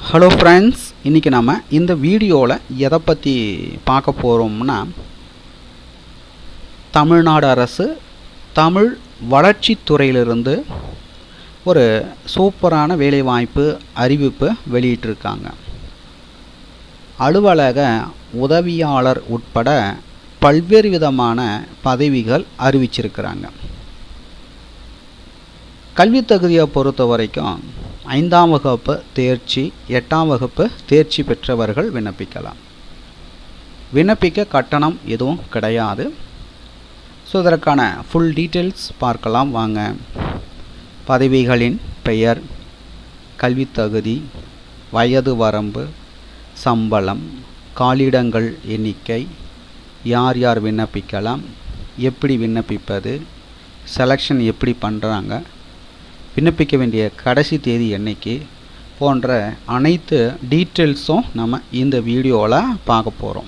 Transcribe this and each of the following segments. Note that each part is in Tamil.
ஹலோ ஃப்ரெண்ட்ஸ், இன்றைக்கி நம்ம இந்த வீடியோவில் எதை பற்றி பார்க்க போகிறோம்னா, தமிழ்நாடு அரசு தமிழ் வளர்ச்சித்துறையிலிருந்து ஒரு சூப்பரான வேலைவாய்ப்பு அறிவிப்பு வெளியிட்டிருக்காங்க. அலுவலக உதவியாளர் உட்பட பல்வேறு விதமான பதவிகள் அறிவிச்சிருக்கிறாங்க. கல்வி தகுதியை பொறுத்த வரைக்கும் 5ஆம் வகுப்பு தேர்ச்சி, 8ஆம் வகுப்பு தேர்ச்சி பெற்றவர்கள் விண்ணப்பிக்கலாம். விண்ணப்பிக்க கட்டணம் எதுவும் கிடையாது. ஸோ இதற்கான ஃபுல் டீட்டெயில்ஸ் பார்க்கலாம் வாங்க. பதவிகளின் பெயர், கல்வி தகுதி, வயது வரம்பு, சம்பளம், காலிடங்கள் எண்ணிக்கை, யார் யார் விண்ணப்பிக்கலாம், எப்படி விண்ணப்பிப்பது, செலெக்ஷன் எப்படி பண்ணுறாங்க, விண்ணப்பிக்க வேண்டிய கடைசி தேதி என்னைக்கு போன்ற அனைத்து டீட்டெயில்ஸும் நம்ம இந்த வீடியோவில் பார்க்க போகிறோம்.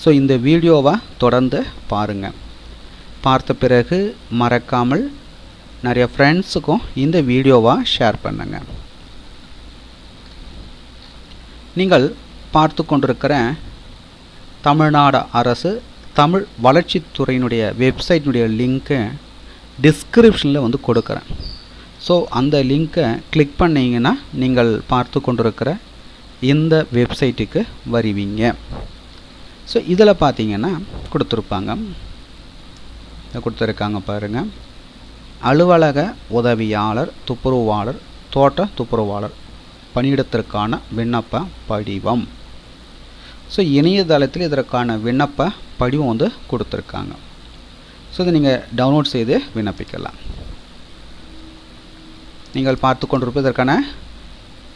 ஸோ இந்த வீடியோவை தொடர்ந்து பாருங்கள். பார்த்த பிறகு மறக்காமல் நிறைய ஃப்ரெண்ட்ஸுக்கும் இந்த வீடியோவை ஷேர் பண்ணுங்கள். நீங்கள் பார்த்து கொண்டிருக்கிற தமிழ்நாடு அரசு தமிழ் வளர்ச்சித்துறையினுடைய வெப்சைட்டினுடைய லிங்க்கை டிஸ்கிரிப்ஷனில் கொடுக்குறேன். ஸோ அந்த லிங்க்கை கிளிக் பண்ணிங்கன்னா நீங்கள் பார்த்து கொண்டிருக்கிற இந்த வெப்சைட்டுக்கு வருவீங்க. ஸோ இதில் பார்த்தீங்கன்னா கொடுத்துருக்காங்க பாருங்கள். அலுவலக உதவியாளர், துப்புரவாளர், தோட்ட துப்புரவாளர் பணியிடத்திற்கான விண்ணப்ப படிவம். ஸோ இணையதளத்தில் இதற்கான விண்ணப்ப படிவம் கொடுத்துருக்காங்க. ஸோ இதை நீங்கள் டவுன்லோட் செய்து விண்ணப்பிக்கலாம். நீங்கள் பார்த்து கொண்டிருப்பதற்கான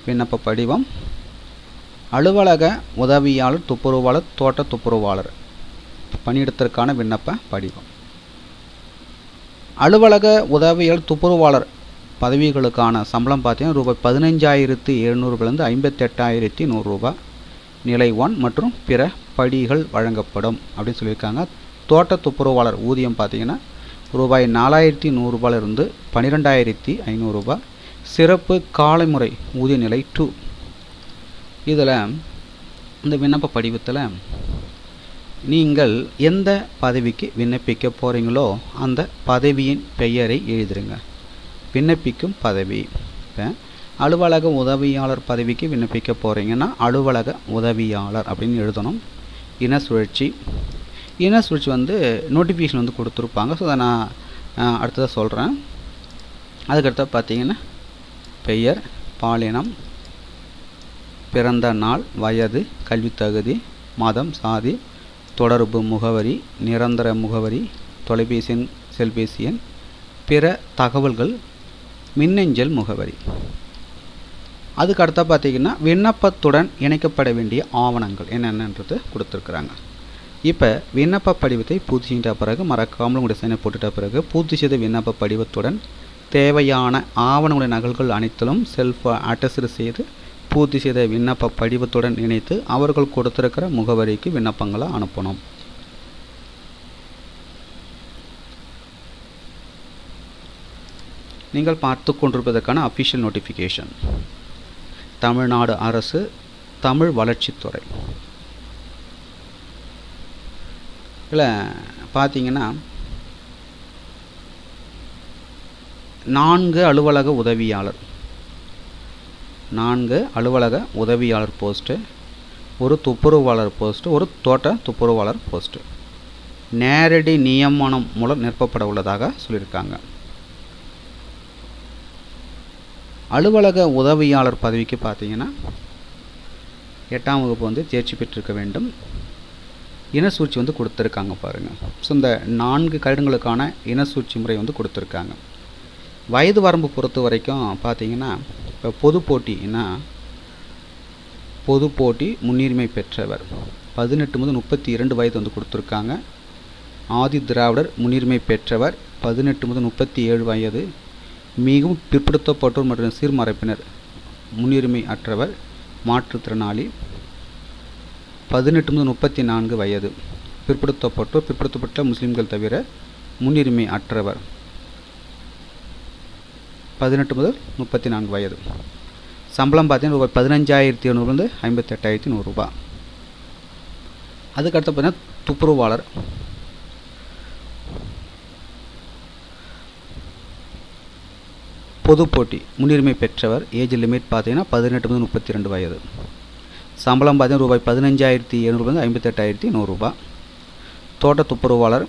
விண்ணப்ப படிவம். அலுவலக உதவியாளர், துப்புரவாளர், தோட்ட துப்புரவாளர் பணியிடத்திற்கான விண்ணப்ப படிவம். அலுவலக உதவியாளர், துப்புரவாளர் பதவிகளுக்கான சம்பளம் பார்த்தீங்கன்னா ரூபாய் 15,700 58,100 ரூபாய் நிலை 1 மற்றும் பிற படிகள் வழங்கப்படும் அப்படின்னு சொல்லியிருக்காங்க. தோட்ட துப்புரவாளர் ஊதியம் பார்த்தீங்கன்னா ரூபாய் 4,100 12,500 ரூபாய். சிறப்பு காலைமுறை ஊதிய நிலை 2. இதில் இந்த விண்ணப்ப படிவத்தில் நீங்கள் எந்த பதவிக்கு விண்ணப்பிக்க போகிறீங்களோ அந்த பதவியின் பெயரை எழுதிருங்க. விண்ணப்பிக்கும் பதவி. இப்போ அலுவலக உதவியாளர் பதவிக்கு விண்ணப்பிக்க போகிறீங்கன்னா அலுவலக உதவியாளர் அப்படின்னு எழுதணும். இன சுழற்சி நோட்டிஃபிகேஷன் கொடுத்துருப்பாங்க. ஸோ அதை நான் அடுத்ததாக சொல்கிறேன். அதுக்கடுத்த பார்த்தீங்கன்னா பெயர், பாலினம், பிறந்த நாள், வயது, கல்வி தகுதி, மதம், சாதி, தொடர்பு முகவரி, நிரந்தர முகவரி, தொலைபேசி எண், செல்பேசி எண், பிற தகவல்கள், மின்னஞ்சல் முகவரி. அதுக்கடுத்த பார்த்தீங்கன்னா விண்ணப்பத்துடன் இணைக்கப்பட வேண்டிய ஆவணங்கள் என்னென்னன்றது கொடுத்துருக்குறாங்க. இப்போ விண்ணப்ப படிவத்தை பூர்த்தி செய்த பிறகு மறக்காமல் உங்களுடைய சைனை போட்டுட்ட பிறகு பூர்த்தி செய்த விண்ணப்ப படிவத்துடன் தேவையான ஆவணங்களுடைய நகல்கள் அனைத்திலும் செல்ஃப் அட்டஸ்டு செய்து பூர்த்தி செய்த விண்ணப்ப படிவத்துடன் இணைத்து அவர்கள் கொடுத்திருக்கிற முகவரிக்கு விண்ணப்பங்களை அனுப்பணும். நீங்கள் பார்த்து கொண்டிருப்பதற்கான அஃபிஷியல் நோட்டிஃபிகேஷன். தமிழ்நாடு அரசு தமிழ் வளர்ச்சித்துறை. இதில் பார்த்தீங்கன்னா 4 அலுவலக உதவியாளர் போஸ்ட்டு, ஒரு துப்புரவாளர் போஸ்ட்டு, ஒரு தோட்ட துப்புரவாளர் போஸ்ட்டு நேரடி நியமனம் மூலம் நிரப்பப்பட உள்ளதாக சொல்லியிருக்காங்க. அலுவலக உதவியாளர் பதவிக்கு பார்த்தீங்கன்னா 8ஆம் வகுப்பு தேர்ச்சி பெற்றிருக்க வேண்டும். இனசூழ்ச்சி கொடுத்துருக்காங்க பாருங்கள். ஸோ இந்த 4 கடிதங்களுக்கான இனசூழ்ச்சி முறை கொடுத்துருக்காங்க. வயது வரம்பு பொறுத்த வரைக்கும் பார்த்தீங்கன்னா இப்போ பொது போட்டி முன்னுரிமை பெற்றவர் 18 முதல் 32 வயது கொடுத்துருக்காங்க. ஆதி திராவிடர் முன்னுரிமை பெற்றவர் 18 முதல் 37 வயது. மிகவும் பிற்படுத்தப்பட்டோர் மற்றும் சீர்மரப்பினர் முன்னுரிமை அற்றவர், மாற்றுத்திறனாளி 18 முதல் 34 வயது. பிற்படுத்தப்பட்ட முஸ்லீம்கள் தவிர முன்னுரிமை அற்றவர் 18 முதல் 34 வயது. சம்பளம் பார்த்தீங்கன்னா ரூபாய் 15,700 58,100 ரூபா. அதுக்கடுத்து பார்த்தீங்கன்னா துப்புரவாளர் பொது போட்டி முன்னுரிமை பெற்றவர். ஏஜ் லிமிட் பார்த்தீங்கன்னா 18 முதல் 32 வயது. சம்பளம் பார்த்தீங்கன்னா ரூபாய் 15,700 58,100 ரூபா. தோட்ட துப்புரவாளர்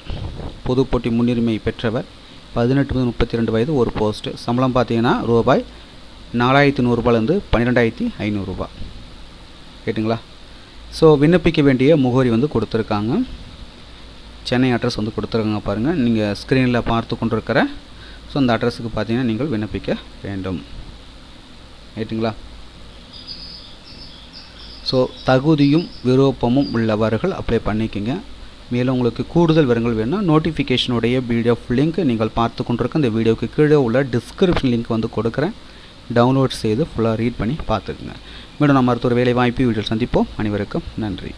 பொது போட்டி முன்னுரிமை பெற்றவர். 18 முதல் 32 வயது, ஒரு போஸ்ட்டு. சம்பளம் பார்த்தீங்கன்னா ரூபாய் 4,100 ரூபாயிலேருந்து 12,500 ரூபா. கேட்டுங்களா? ஸோ விண்ணப்பிக்க வேண்டிய முகவரி வந்து கொடுத்துருக்காங்க. சென்னை அட்ரஸ் வந்து கொடுத்துருக்காங்க பாருங்கள், நீங்கள் ஸ்க்ரீனில் பார்த்து கொண்டிருக்கிற. ஸோ அந்த அட்ரஸுக்கு பார்த்தீங்கன்னா நீங்கள் விண்ணப்பிக்க வேண்டும். ரைட்டுங்களா? ஸோ தகுதியும் விருப்பமும் உள்ளவர்கள் அப்ளை பண்ணிக்கோங்க. மேலும் உங்களுக்கு கூடுதல் விவரங்கள் வேணும்னா நோட்டிஃபிகேஷனுடைய பிடிஎஃப் லிங்க் நீங்கள் பார்த்து கொண்டிருக்க இந்த வீடியோவுக்கு கீழே உள்ள டிஸ்கிரிப்ஷன் லிங்க் வந்து கொடுக்குறேன். டவுன்லோட் செய்து ஃபுல்லாக ரீட் பண்ணி பார்த்துக்குங்க. மீண்டும் நம்ம அடுத்த ஒரு வேலை வாய்ப்பு வீடியோ சந்திப்போம். அனைவருக்கும் நன்றி.